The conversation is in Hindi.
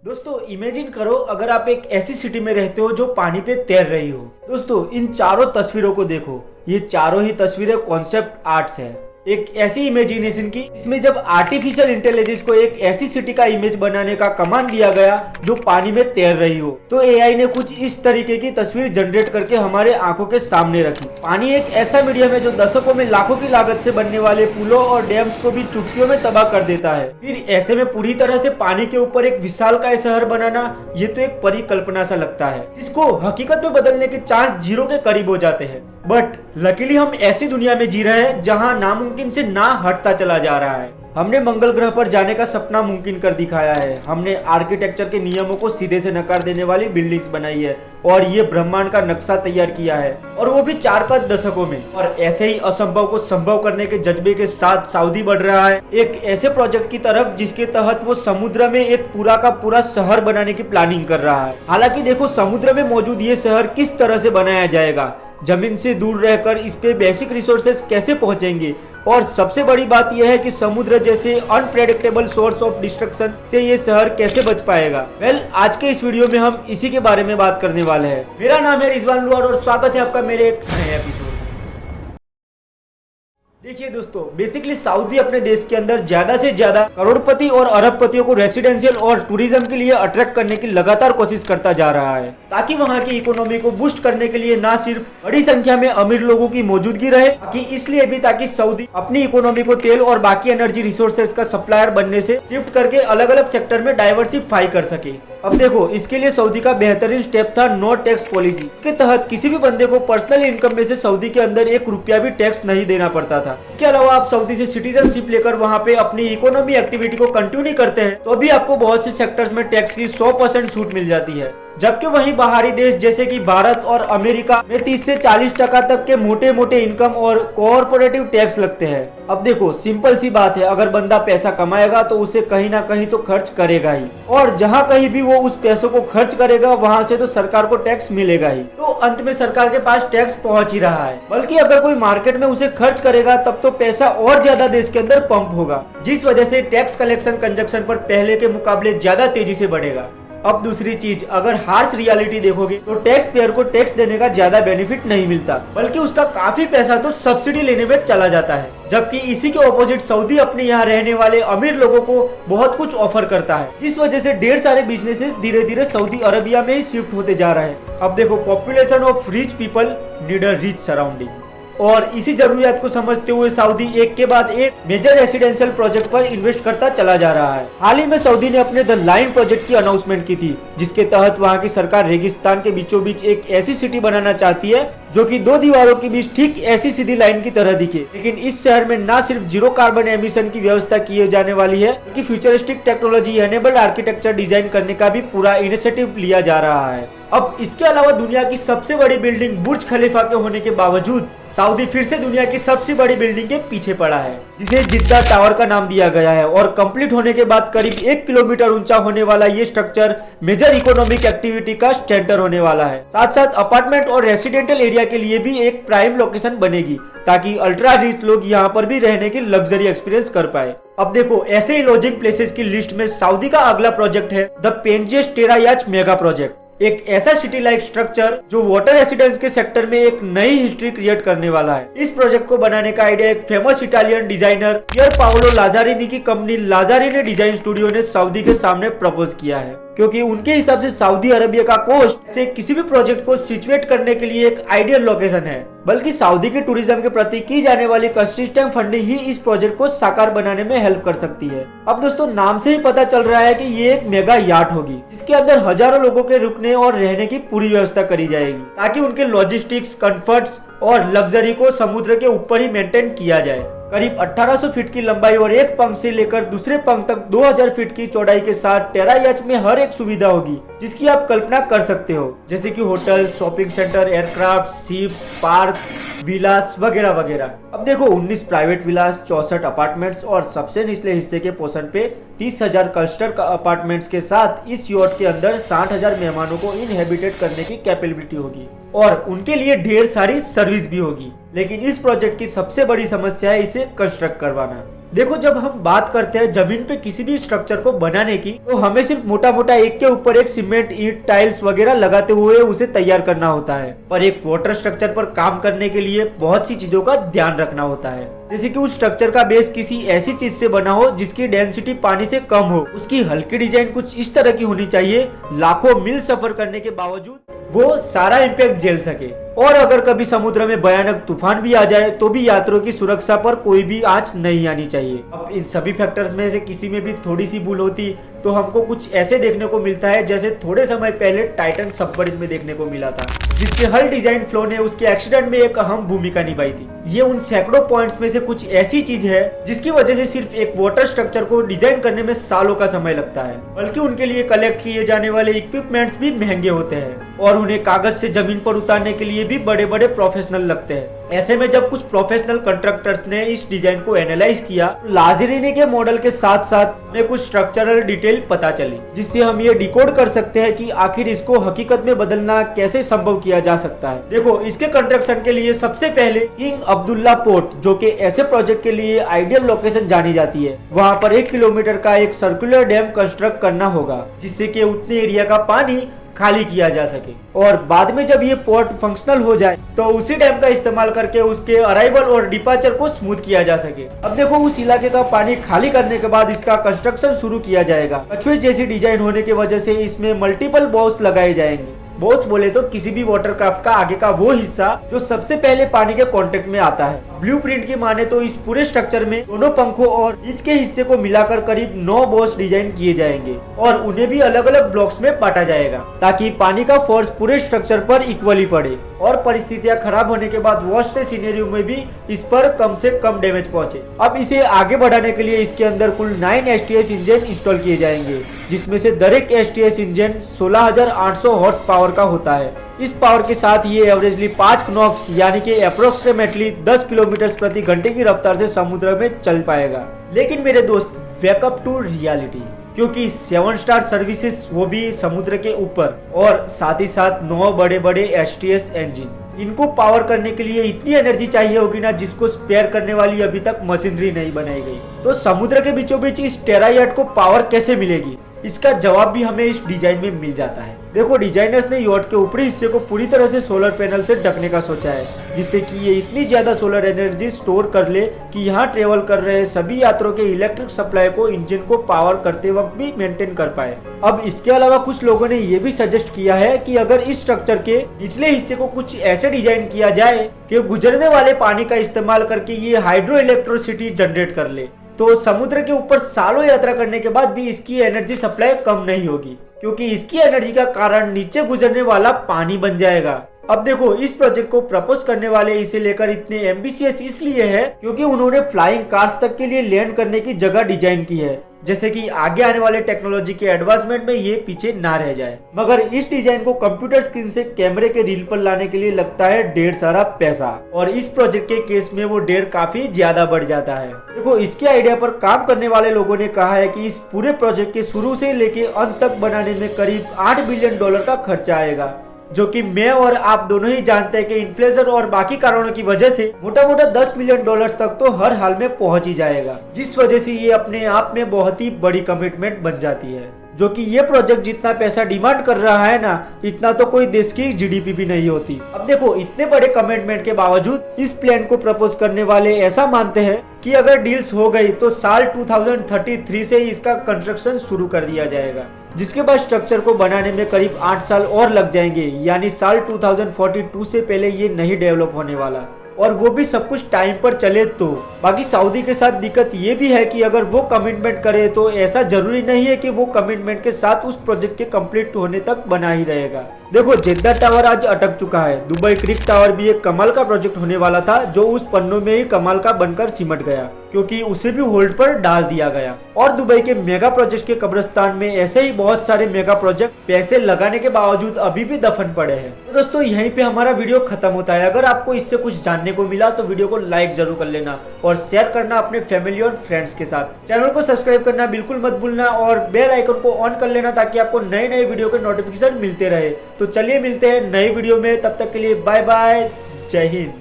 दोस्तों इमेजिन करो अगर आप एक ऐसी सिटी में रहते हो जो पानी पे तैर रही हो। दोस्तों इन चारों तस्वीरों को देखो, ये चारों ही तस्वीरें कॉन्सेप्ट आर्ट्स है। एक ऐसी इमेजिनेशन की इसमें जब आर्टिफिशियल इंटेलिजेंस को एक ऐसी सिटी का इमेज बनाने का कमांड दिया गया जो पानी में तैर रही हो, तो एआई ने कुछ इस तरीके की तस्वीर जनरेट करके हमारे आंखों के सामने रखी। पानी एक ऐसा मीडियम है जो दशकों में लाखों की लागत से बनने वाले पुलों और डैम्स को भी चुटकियों में तबाह कर देता है। फिर ऐसे में पूरी तरह से पानी के ऊपर एक विशालकाय शहर बनाना, ये तो एक परिकल्पना सा लगता है जिसको हकीकत में बदलने के चांस जीरो के करीब हो जाते हैं। बट लकीली हम ऐसी दुनिया में जी रहे हैं जहां नामुमकिन से ना हटता चला जा रहा है। हमने मंगल ग्रह पर जाने का सपना मुमकिन कर दिखाया है, हमने आर्किटेक्चर के नियमों को सीधे से नकार देने वाली बिल्डिंग्स बनाई है और ये ब्रह्मांड का नक्शा तैयार किया है, और वो भी 4-5 दशकों में। और ऐसे ही असंभव को संभव करने के जज्बे के साथ सऊदी बढ़ रहा है एक ऐसे प्रोजेक्ट की तरफ जिसके तहत वो समुद्र में एक पूरा का पूरा शहर बनाने की प्लानिंग कर रहा है। हालांकि देखो, समुद्र में मौजूद ये शहर किस तरह से बनाया जाएगा, जमीन से दूर रहकर इस पे बेसिक रिसोर्सेज कैसे पहुंचेंगे, और सबसे बड़ी बात यह है कि समुद्र जैसे अनप्रेडिक्टेबल सोर्स ऑफ डिस्ट्रक्शन से ये शहर कैसे बच पाएगा। आज के इस वीडियो में हम इसी के बारे में बात करने वाले हैं। मेरा नाम है रिजवान लुआर और स्वागत है आपका मेरे एक नए एपिसोड। देखिए दोस्तों, बेसिकली सऊदी अपने देश के अंदर ज्यादा से ज्यादा करोड़पति और अरबपतियों को रेसिडेंशियल और टूरिज्म के लिए अट्रैक्ट करने की लगातार कोशिश करता जा रहा है, ताकि वहां की इकोनॉमी को बूस्ट करने के लिए न सिर्फ बड़ी संख्या में अमीर लोगों की मौजूदगी रहे, इसलिए भी ताकि सऊदी अपनी इकोनॉमी को तेल और बाकी एनर्जी रिसोर्सेज का सप्लायर बनने से शिफ्ट करके अलग अलग सेक्टर में डाइवर्सिफाई कर सके। अब देखो, इसके लिए सऊदी का बेहतरीन स्टेप था नो टैक्स पॉलिसी। इसके तहत किसी भी बंदे को पर्सनल इनकम में से सऊदी के अंदर 1 रुपया भी टैक्स नहीं देना पड़ता था। इसके अलावा आप सऊदी से सिटीजनशिप लेकर वहां पे अपनी इकोनॉमी एक्टिविटी को कंटिन्यू करते हैं तो भी आपको बहुत से सेक्टर्स में टैक्स की 100% छूट मिल जाती है, जबकि वहीं बाहरी देश जैसे कि भारत और अमेरिका में 30 से 40% तक के मोटे मोटे इनकम और कोऑपरेटिव टैक्स लगते हैं। अब देखो, सिंपल सी बात है, अगर बंदा पैसा कमाएगा तो उसे कहीं ना कहीं तो खर्च करेगा ही, और जहां कहीं भी वो उस पैसों को खर्च करेगा वहां से तो सरकार को टैक्स मिलेगा ही। तो अंत में सरकार के पास टैक्स पहुंच ही रहा है, बल्कि अगर कोई मार्केट में उसे खर्च करेगा तब तो पैसा और ज्यादा देश के अंदर पंप होगा, जिस वजह से टैक्स कलेक्शन कंजक्शन पर पहले के मुकाबले ज्यादा तेजी से बढ़ेगा। अब दूसरी चीज, अगर हार्श रियलिटी देखोगे तो टैक्स पेयर को टैक्स देने का ज्यादा बेनिफिट नहीं मिलता, बल्कि उसका काफी पैसा तो सब्सिडी लेने में चला जाता है। जबकि इसी के ऑपोजिट सऊदी अपने यहाँ रहने वाले अमीर लोगों को बहुत कुछ ऑफर करता है, जिस वजह से ढेर सारे बिजनेसेस धीरे धीरे सऊदी अरबिया में ही शिफ्ट होते जा रहे हैं। अब देखो, population of rich people need a rich surrounding, और इसी जरूरियात को समझते हुए सऊदी एक के बाद एक मेजर रेसिडेंशियल प्रोजेक्ट पर इन्वेस्ट करता चला जा रहा है। हाल ही में सऊदी ने अपने द लाइन प्रोजेक्ट की अनाउंसमेंट की थी, जिसके तहत वहां की सरकार रेगिस्तान के बीचों बीच एक ऐसी सिटी बनाना चाहती है जो कि 2 दीवारों के बीच ठीक ऐसी सीधी लाइन की तरह दिखे। लेकिन इस शहर में न सिर्फ जीरो कार्बन एमिशन की व्यवस्था की जाने वाली है, बल्कि futuristic technology enabled architecture design करने का भी पूरा इनिशिएटिव लिया जा रहा है। अब इसके अलावा दुनिया की सबसे बड़ी बिल्डिंग बुर्ज खलीफा के होने के बावजूद सऊदी फिर से दुनिया की सबसे बड़ी बिल्डिंग के पीछे पड़ा है, जिसे जिद्दा टावर का नाम दिया गया है, और कंप्लीट होने के बाद करीब 1 किलोमीटर ऊंचा होने वाला ये स्ट्रक्चर मेजर इकोनॉमिक एक्टिविटी का सेंटर होने वाला है। साथ साथ अपार्टमेंट और रेसिडेंशियल एरिया के लिए भी एक प्राइम लोकेशन बनेगी, ताकि अल्ट्रा रिच लोग यहाँ पर भी रहने की लग्जरी एक्सपीरियंस कर पाए। अब देखो, ऐसे ही लॉजिंग प्लेसेस की लिस्ट में सऊदी का अगला प्रोजेक्ट है द पेंजियस टेरा याच मेगा प्रोजेक्ट, एक ऐसा सिटी लाइक स्ट्रक्चर जो वाटर रेसिडेंस के सेक्टर में एक नई हिस्ट्री क्रिएट करने वाला है। इस प्रोजेक्ट को बनाने का आइडिया एक फेमस इटालियन डिजाइनर पियर पाओलो लाजारिनी की कंपनी लाजारिनी डिजाइन स्टूडियो ने सऊदी के सामने प्रपोज किया है, क्योंकि उनके हिसाब से सऊदी अरबिया का कोस्ट से किसी भी प्रोजेक्ट को सिचुएट करने के लिए एक आइडियल लोकेशन है, बल्कि सऊदी के टूरिज्म के प्रति की जाने वाली कंसिस्टेंट फंडिंग ही इस प्रोजेक्ट को साकार बनाने में हेल्प कर सकती है। अब दोस्तों, नाम से ही पता चल रहा है कि ये एक मेगा याट होगी, जिसके अंदर हजारों लोगों के रुकने और रहने की पूरी व्यवस्था करी जाएगी, ताकि उनके लॉजिस्टिक्स, कंफर्ट्स और लग्जरी को समुद्र के ऊपर ही मेंटेन किया जाए। करीब 1800 फीट की लंबाई और एक पंख से लेकर दूसरे पंख तक 2000 फीट की चौड़ाई के साथ टेरा याच में हर एक सुविधा होगी, जिसकी आप कल्पना कर सकते हो, जैसे कि hotel, shopping center, aircraft, ship, park, villas वगैरह वगैरह। अब देखो, 19 प्राइवेट विलास, 64 अपार्टमेंट्स और सबसे निचले हिस्से के पोर्शन पे 30,000 क्लस्टर अपार्टमेंट्स के साथ इस यॉट के अंदर 60,000 मेहमानों को इनहेबिटेट करने की कैपेबिलिटी होगी, और उनके लिए ढेर सारी सर्विस भी होगी। लेकिन इस प्रोजेक्ट की सबसे बड़ी समस्या है इसे कंस्ट्रक्ट करवाना। देखो जब हम बात करते हैं जमीन पे किसी भी स्ट्रक्चर को बनाने की, तो हमें सिर्फ मोटा मोटा एक के ऊपर एक सीमेंट, ईंट, टाइल्स वगैरह लगाते हुए उसे तैयार करना होता है। पर एक वाटर स्ट्रक्चर पर काम करने के लिए बहुत सी चीजों का ध्यान रखना होता है, जैसे कि उस स्ट्रक्चर का बेस किसी ऐसी चीज से बना हो जिसकी डेंसिटी पानी से कम हो, उसकी हल्की डिजाइन कुछ इस तरह की होनी चाहिए लाखों मील सफर करने के बावजूद वो सारा इम्पैक्ट झेल सके। और अगर कभी समुद्र में भयानक तूफान भी आ जाए तो भी यात्रियों की सुरक्षा पर कोई भी आंच नहीं आनी चाहिए। अब इन सभी फैक्टर्स में से किसी में भी थोड़ी सी भूल होती तो हमको कुछ ऐसे देखने को मिलता है जैसे थोड़े समय पहले टाइटन सबमरीन में देखने को मिला था, जिसके हर डिजाइन फ्लो ने उसके एक्सीडेंट में एक अहम भूमिका निभाई थी। ये उन सैकड़ों पॉइंट्स में से कुछ ऐसी चीज है जिसकी वजह से सिर्फ एक वाटर स्ट्रक्चर को डिजाइन करने में सालों का समय लगता है, बल्कि उनके लिए कलेक्ट किए जाने वाले इक्विपमेंट्स भी महंगे होते हैं और उन्हें कागज से जमीन पर उतारने के लिए भी बड़े बड़े प्रोफेशनल लगते हैं। ऐसे में जब कुछ प्रोफेशनल कंट्रैक्टर्स ने इस डिजाइन को एनालाइज किया, लाज़ेरिनी के मॉडल के साथ साथ में कुछ स्ट्रक्चरल डिटेल पता चली, जिससे हम ये डिकोड कर सकते हैं कि आखिर इसको हकीकत में बदलना कैसे संभव किया जा सकता है। देखो, इसके कंस्ट्रक्शन के लिए सबसे पहले किंग अब्दुल्ला पोर्ट, जो कि ऐसे प्रोजेक्ट के लिए आइडियल लोकेशन जानी जाती है, वहाँ पर 1 किलोमीटर का एक सर्कुलर डैम कंस्ट्रक्ट करना होगा, जिससे कि उतने एरिया का पानी खाली किया जा सके। और बाद में जब ये पोर्ट फंक्शनल हो जाए तो उसी डैम का इस्तेमाल करके उसके अराइवल और डिपार्चर को स्मूथ किया जा सके। अब देखो, उस इलाके का पानी खाली करने के बाद इसका कंस्ट्रक्शन शुरू किया जाएगा। कछुए जैसी डिजाइन होने की वजह से इसमें मल्टीपल बॉस लगाए जाएंगे। बॉस बोले तो किसी भी वाटरक्राफ्ट का आगे का वो हिस्सा जो सबसे पहले पानी के कांटेक्ट में आता है। ब्लूप्रिंट की माने तो इस पूरे स्ट्रक्चर में दोनों पंखों और बीच के हिस्से को मिलाकर करीब 9 बॉस डिजाइन किए जाएंगे और उन्हें भी अलग अलग ब्लॉक्स में बांटा जाएगा, ताकि पानी का फोर्स पूरे स्ट्रक्चर पर इक्वली पड़े और परिस्थितियां खराब होने के बाद वॉश से सिनेरियो में भी इस पर कम से कम डैमेज पहुंचे। अब इसे आगे बढ़ाने के लिए इसके अंदर कुल 9 STS इंजन इंस्टॉल किए जाएंगे, जिसमें से दर एक STS इंजन 16,800 हॉर्स पावर का होता है। इस पावर के साथ ये एवरेजली 5 नॉक्स यानी कि अप्रोक्सीमेटली 10 किलोमीटर प्रति घंटे की रफ्तार से समुद्र में चल पाएगा। लेकिन मेरे दोस्त, वेकअप टू रियलिटी, क्योंकि 7 स्टार सर्विसेज, वो भी समुद्र के ऊपर, और साथ ही साथ 9 बड़े बड़े STS इंजन, इनको पावर करने के लिए इतनी एनर्जी चाहिए होगी ना, जिसको स्पेयर करने वाली अभी तक मशीनरी नहीं बनाई गई। तो समुद्र के बीचों बीच इस टेरा याट को पावर कैसे मिलेगी, इसका जवाब भी हमें इस डिजाइन में मिल जाता है। देखो, डिजाइनर्स ने याट के ऊपरी हिस्से को पूरी तरह से सोलर पैनल से ढकने का सोचा है, जिससे कि ये इतनी ज्यादा सोलर एनर्जी स्टोर कर ले कि यहाँ ट्रेवल कर रहे सभी यात्रियों के इलेक्ट्रिक सप्लाई को इंजन को पावर करते वक्त भी मेंटेन कर पाए। अब इसके अलावा कुछ लोगों ने ये भी सजेस्ट किया है कि अगर इस स्ट्रक्चर के निचले हिस्से को कुछ ऐसे डिजाइन किया जाए कि गुजरने वाले पानी का इस्तेमाल करके ये हाइड्रो इलेक्ट्रिसिटी जनरेट कर ले, तो समुद्र के ऊपर सालों यात्रा करने के बाद भी इसकी एनर्जी सप्लाई कम नहीं होगी, क्योंकि इसकी एनर्जी का कारण नीचे गुजरने वाला पानी बन जाएगा। अब देखो, इस प्रोजेक्ट को प्रपोज करने वाले इसे लेकर इतने एम्बिशियस इसलिए है क्योंकि उन्होंने फ्लाइंग कार्स तक के लिए लैंड करने की जगह डिजाइन की है, जैसे कि आगे आने वाले टेक्नोलॉजी के एडवांसमेंट में ये पीछे ना रह जाए। मगर इस डिजाइन को कंप्यूटर स्क्रीन से कैमरे के रील पर लाने के लिए लगता है ढेर सारा पैसा, और इस प्रोजेक्ट के केस में वो ढेर काफी ज्यादा बढ़ जाता है। देखो, इसके आइडिया पर काम करने वाले लोगों ने कहा है कि इस पूरे प्रोजेक्ट के शुरू से लेके अंत तक बनाने में करीब $8 बिलियन का खर्चा आएगा, जो कि मैं और आप दोनों ही जानते हैं कि इन्फ्लेशन और बाकी कारणों की वजह से मोटा मोटा $10 बिलियन तक तो हर हाल में पहुंच ही जाएगा, जिस वजह से ये अपने आप में बहुत ही बड़ी कमिटमेंट बन जाती है। जो कि ये प्रोजेक्ट जितना पैसा डिमांड कर रहा है ना, इतना तो कोई देश की GDP भी नहीं होती। अब देखो, इतने बड़े कमिटमेंट के बावजूद इस प्लान को प्रपोज करने वाले ऐसा मानते हैं कि अगर डील्स हो गई तो साल 2033 से इसका कंस्ट्रक्शन शुरू कर दिया जाएगा, जिसके बाद स्ट्रक्चर को बनाने में करीब 8 साल और लग जाएंगे, यानी साल 2042 से पहले ये नहीं डेवलप होने वाला, और वो भी सब कुछ टाइम पर चले तो। बाकी सऊदी के साथ दिक्कत ये भी है कि अगर वो कमिटमेंट करे तो ऐसा जरूरी नहीं है कि वो कमिटमेंट के साथ उस प्रोजेक्ट के कंप्लीट होने तक बना ही रहेगा। देखो, जेद्दा टावर आज अटक चुका है। दुबई क्रिक टावर भी एक कमाल का प्रोजेक्ट होने वाला था, जो उस पन्नों में ही कमाल का बनकर सिमट गया, क्योंकि उसे भी होल्ड पर डाल दिया गया। और दुबई के मेगा प्रोजेक्ट के कब्रिस्तान में ऐसे ही बहुत सारे मेगा प्रोजेक्ट पैसे लगाने के बावजूद अभी भी दफन पड़े हैं। तो दोस्तों, यहीं पे हमारा वीडियो खत्म होता है। अगर आपको इससे कुछ जानने को मिला तो वीडियो को लाइक जरूर कर लेना और शेयर करना अपने फैमिली और फ्रेंड्स के साथ। चैनल को सब्सक्राइब करना बिल्कुल मत भूलना और बेल आइकन को ऑन कर लेना, ताकि आपको नए नए वीडियो के नोटिफिकेशन मिलते रहे। तो चलिए मिलते हैं नई वीडियो में, तब तक के लिए बाय बाय, जय हिंद।